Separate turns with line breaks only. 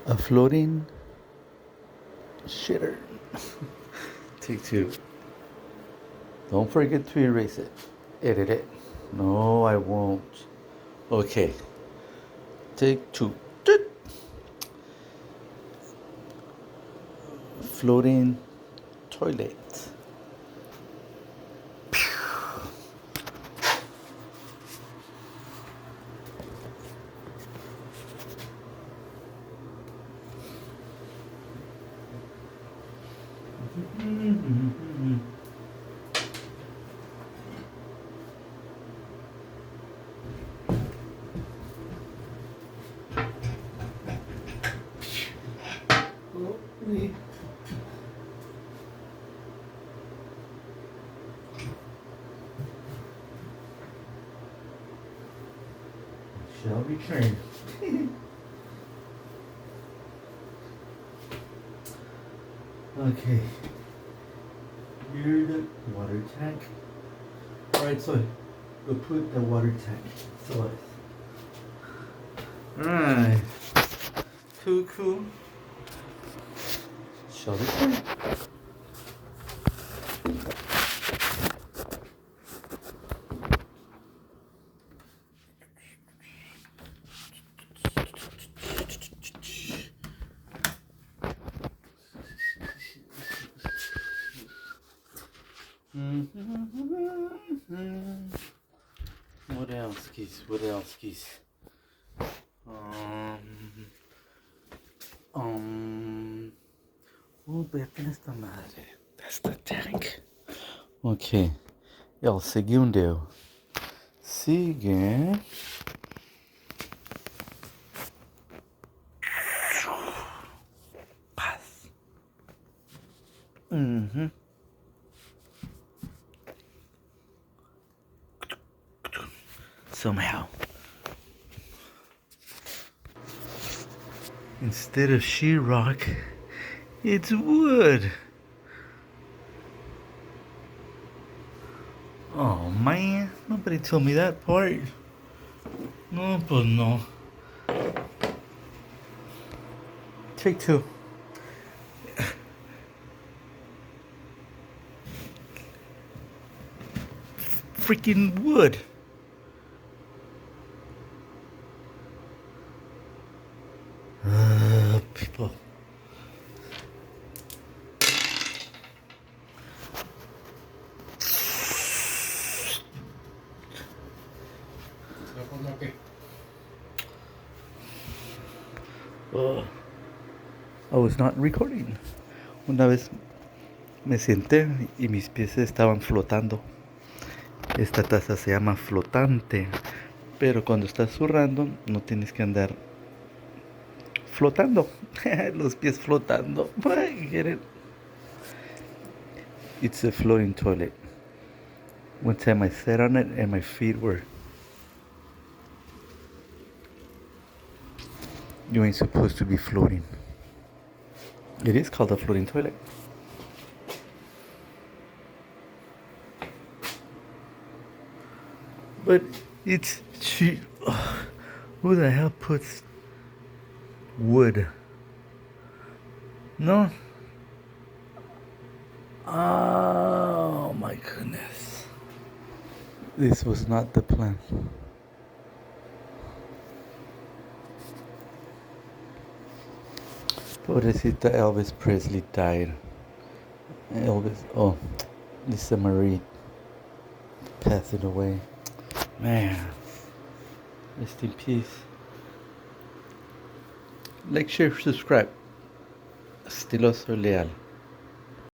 A floating shitter. Take two. Don't forget to erase it. Edit it. No, I won't. Okay. Take two. Floating toilet. Shall return. Okay. Here's the water tank. Alright, so go put the water tank. So alright. Cool. Shall return. What else, geese? What else, geese? Oh, vete esta madre. That's the tank. Okay. El segundo. Sigue. Paz. Somehow, instead of sheetrock, it's wood. Oh man, nobody told me that part. No, but no. Take two. Freaking wood. People. I was not recording. Una vez me senté y mis pies estaban flotando. Esta taza se llama flotante, pero cuando estás zurrando no tienes que andar flotando. Los pies flotando. Get it? It's a floating toilet. One time I sat on it and my feet were... You ain't supposed to be floating. It is called a floating toilet. But it's cheap. Who the hell puts wood? No. Oh my goodness. This was not the plan. Pobrecita Elvis Presley died. Lisa Marie passed away. Man, rest in peace. Like, share, subscribe. Estilo Soy Leal.